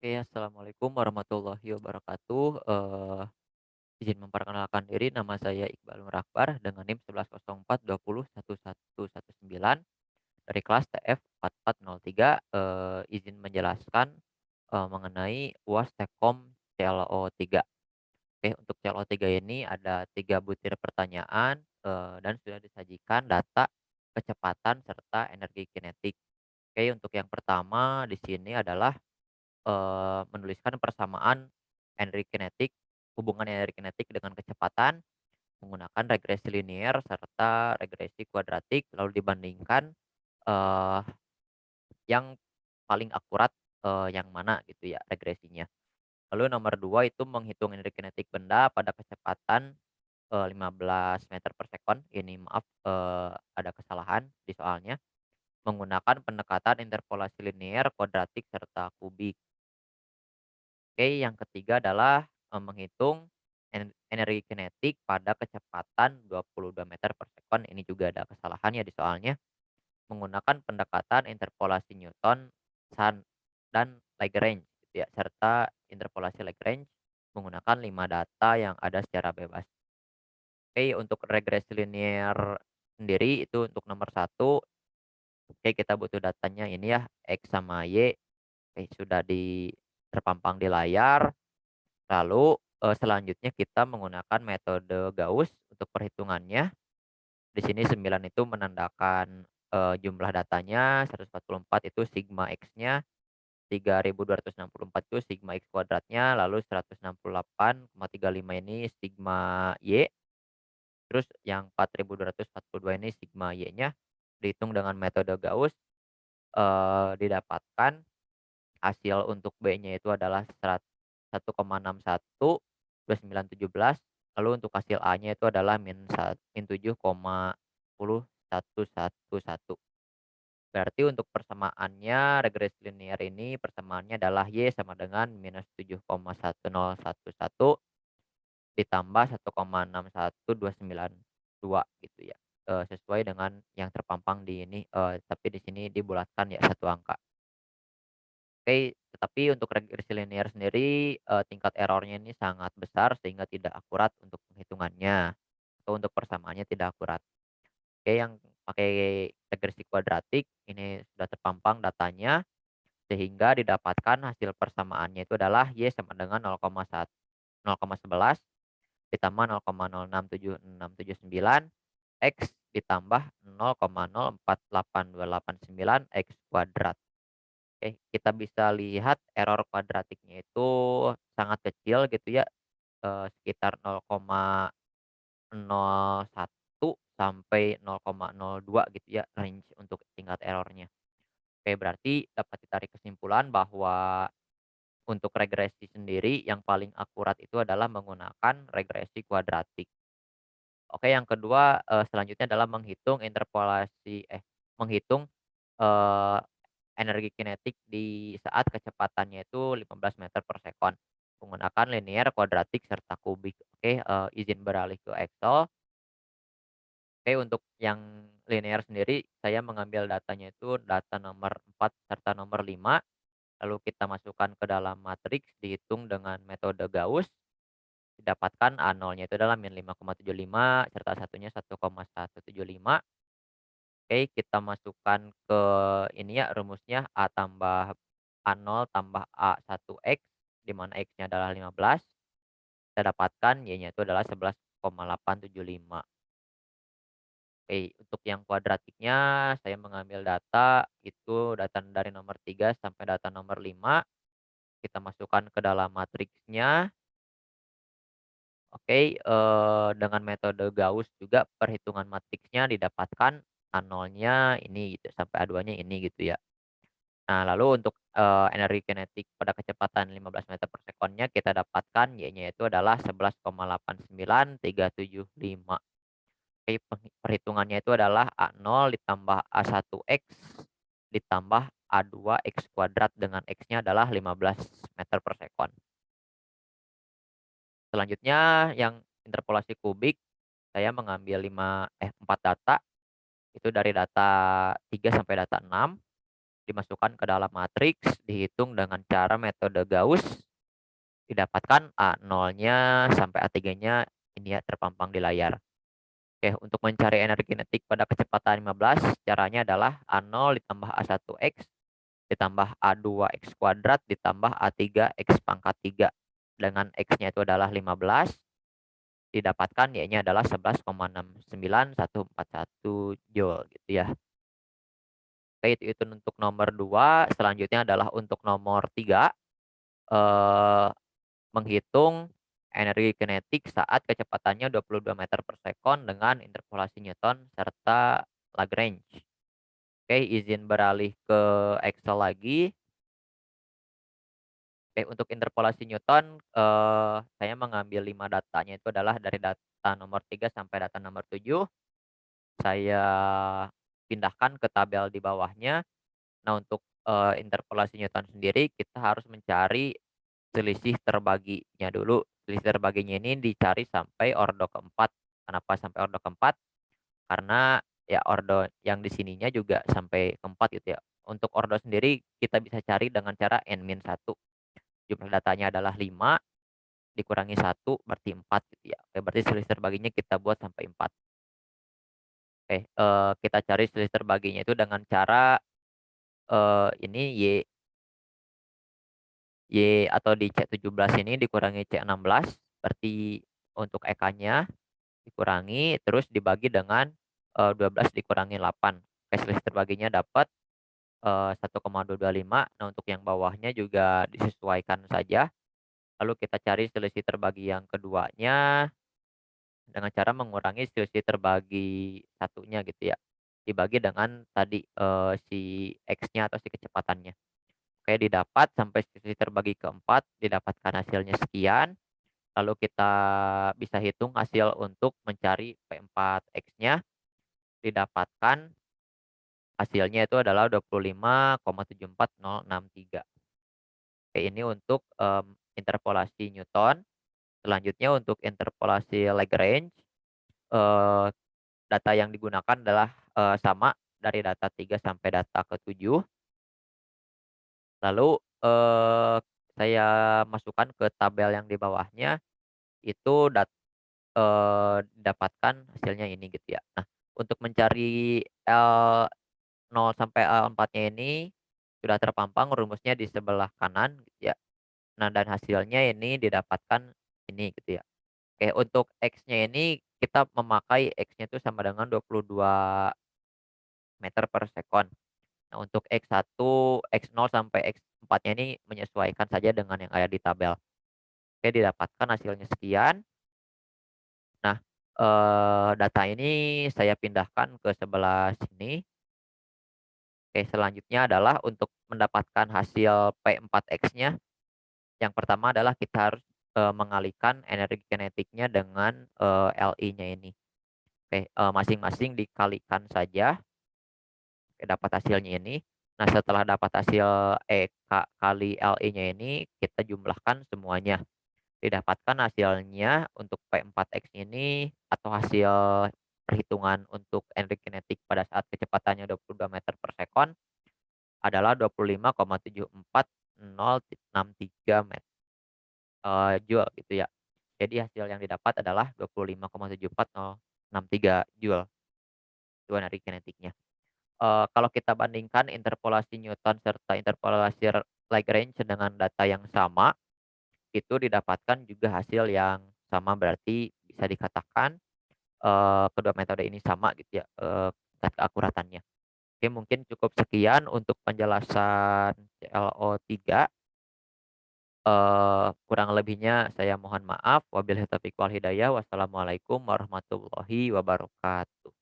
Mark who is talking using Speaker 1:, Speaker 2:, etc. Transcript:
Speaker 1: Oke, assalamualaikum warahmatullahi wabarakatuh. Izin memperkenalkan diri, nama saya Iqbal Nur Akbar dengan NIM 1104201119 dari kelas TF 4403. Izin menjelaskan mengenai UAS Tekom CLO 3. Oke, untuk CLO 3 ini ada 3 butir pertanyaan dan sudah disajikan data kecepatan serta energi kinetik. Oke, untuk yang pertama di sini adalah menuliskan persamaan energi kinetik, hubungan energi kinetik dengan kecepatan menggunakan regresi linier serta regresi kuadratik, lalu dibandingkan, eee, yang paling akurat, yang mana gitu ya regresinya. Lalu nomor 2 itu menghitung energi kinetik benda pada kecepatan, 15 meter per sekon. Ini maaf, ada kesalahan di soalnya, menggunakan pendekatan interpolasi linier, kuadratik, serta kubik. Oke, yang ketiga adalah, menghitung energi kinetik pada kecepatan 22 meter per sekon. Ini juga ada kesalahannya di soalnya, menggunakan pendekatan interpolasi Newton, Sun, dan Lagrange gitu ya, serta interpolasi Lagrange menggunakan 5 data yang ada secara bebas. Oke, untuk regresi linier sendiri itu untuk nomor satu, oke kita butuh datanya ini ya, X sama Y, oke sudah terpampang di layar. Lalu, selanjutnya kita menggunakan metode Gauss untuk perhitungannya. Di sini 9 itu menandakan, jumlah datanya, 144 itu sigma X-nya, 3.264 itu sigma X kuadratnya, lalu 168,35 ini sigma Y, terus yang 4.242 ini sigma Y-nya. Dihitung dengan metode Gauss, didapatkan hasil untuk B-nya itu adalah 1,612917, lalu untuk hasil A-nya itu adalah min 7,10111. Berarti untuk persamaannya regresi linear ini persamaannya adalah Y sama dengan -7,1011 ditambah 1,61292 gitu ya, sesuai dengan yang terpampang di ini, tapi di sini dibulatkan ya satu angka. Oke, tetapi untuk regresi linear sendiri, tingkat errornya ini sangat besar sehingga tidak akurat untuk penghitungannya, atau untuk persamaannya tidak akurat. Oke, yang pakai regresi kuadratik ini sudah terpampang datanya, sehingga didapatkan hasil persamaannya itu adalah Y sama dengan 0,11 ditambah 0,067679 X ditambah 0,048289 X kuadrat. Oke, kita bisa lihat error kuadratiknya itu sangat kecil gitu ya, sekitar 0,01 sampai 0,02 gitu ya range untuk tingkat errornya. Oke, berarti dapat ditarik kesimpulan bahwa untuk regresi sendiri yang paling akurat itu adalah menggunakan regresi kuadratik. Oke, yang kedua, selanjutnya adalah menghitung, eee energi kinetik di saat kecepatannya itu 15 meter per sekon, menggunakan linear, kuadratik, serta kubik. Oke, izin beralih ke Excel. Oke, untuk yang linear sendiri saya mengambil datanya itu data nomor 4 serta nomor 5, lalu kita masukkan ke dalam matriks, dihitung dengan metode Gauss, didapatkan A0-nya itu adalah -5,75 serta satunya 1,175. Oke, kita masukkan ke ini ya rumusnya A tambah A0 tambah A1X, di mana X-nya adalah 15, kita dapatkan Y-nya itu adalah 11,875. Oke, untuk yang kuadratiknya saya mengambil data itu data dari nomor 3 sampai data nomor 5, kita masukkan ke dalam matriksnya. Oke, dengan metode Gauss juga perhitungan matriksnya didapatkan A0-nya ini gitu, sampai A2-nya ini gitu ya. Nah, lalu untuk, energi kinetik pada kecepatan 15 meter per sekonnya kita dapatkan Y-nya itu adalah 11,89375. Oke, perhitungannya itu adalah A0 ditambah A1X ditambah A2 X kuadrat dengan X-nya adalah 15 meter per sekon. Selanjutnya yang interpolasi kubik, saya mengambil 4 data, itu dari data 3 sampai data 6. dimasukkan ke dalam matriks, dihitung dengan cara metode Gauss, didapatkan A0-nya sampai A3-nya ini ya terpampang di layar. Oke, untuk mencari energi kinetik pada kecepatan 15, caranya adalah A0 ditambah A1X ditambah A2X kuadrat ditambah A3X pangkat 3. Dengan X-nya itu adalah 15, didapatkan Y-nya adalah 11,69141 joule gitu ya. Oke, itu untuk nomor 2. Selanjutnya adalah untuk nomor 3, eh, menghitung energi kinetik saat kecepatannya 22 meter per sekon dengan interpolasi Newton serta Lagrange. Oke, izin beralih ke Excel lagi. Oke, untuk interpolasi Newton, saya mengambil 5 datanya itu adalah dari data nomor 3 sampai data nomor 7, saya pindahkan ke tabel di bawahnya. Nah, untuk, interpolasi Newton sendiri kita harus mencari selisih terbaginya dulu. Selisih terbaginya ini dicari sampai ordo keempat. Kenapa sampai ordo keempat? Karena ya ordo yang di sininya juga sampai keempat gitu ya. Untuk ordo sendiri kita bisa cari dengan cara n-1. Jumlah datanya adalah 5 dikurangi 1 berarti 4 gitu ya. Oke, berarti selisih terbaginya kita buat sampai 4. Oke, kita cari selisih terbaginya itu dengan cara, ini Y atau di C17 ini dikurangi C16, berarti untuk EK-nya dikurangi terus dibagi dengan, 12 dikurangi 8. Oke, selisih terbaginya dapat, 1,225. Nah, untuk yang bawahnya juga disesuaikan saja. Lalu kita cari selisih terbagi yang keduanya dengan cara mengurangi selisih terbagi satunya gitu ya, dibagi dengan tadi, si X-nya atau si kecepatannya. Oke, didapat sampai selisih terbagi keempat, didapatkan hasilnya sekian, lalu kita bisa hitung hasil untuk mencari P4X-nya, didapatkan hasilnya itu adalah 25,74063. Oke, ini untuk, interpolasi Newton. Selanjutnya untuk interpolasi Lagrange, eee data yang digunakan adalah, sama dari data 3 sampai data ke-7. Lalu, saya masukkan ke tabel yang di bawahnya, itu didapatkan hasilnya ini gitu ya. Nah, untuk mencari L0 sampai L4-nya ini sudah terpampang rumusnya di sebelah kanan gitu ya. Nah, dan hasilnya ini didapatkan ini gitu ya. Oke, untuk X-nya ini kita memakai X-nya itu sama dengan 22 meter per sekon. Nah, untuk X1, X0 sampai X4-nya ini menyesuaikan saja dengan yang ada di tabel. Oke, didapatkan hasilnya sekian. Nah, data ini saya pindahkan ke sebelah sini. Oke, selanjutnya adalah untuk mendapatkan hasil P4X-nya, yang pertama adalah kita harus, mengalihkan energi kinetiknya dengan, Li-nya ini. Oke, masing-masing dikalikan saja. Oke, dapat hasilnya ini. Nah, setelah dapat hasil EK kali LI-nya ini, kita jumlahkan semuanya. Didapatkan hasilnya untuk P4X ini atau hasil perhitungan untuk energi kinetik pada saat kecepatannya 22 meter per sekon adalah 25,74063 joule gitu ya. Jadi hasil yang didapat adalah 25,74063 joule, itu energi kinetiknya. Kalau kita bandingkan interpolasi Newton serta interpolasi Lagrange dengan data yang sama, itu didapatkan juga hasil yang sama, berarti bisa dikatakan, kedua metode ini sama gitu ya, tingkat keakuratannya. Oke, mungkin cukup sekian untuk penjelasan ClO3, kurang lebihnya saya mohon maaf. Wabillahi taufiq wal hidayah. Wassalamualaikum warahmatullahi wabarakatuh.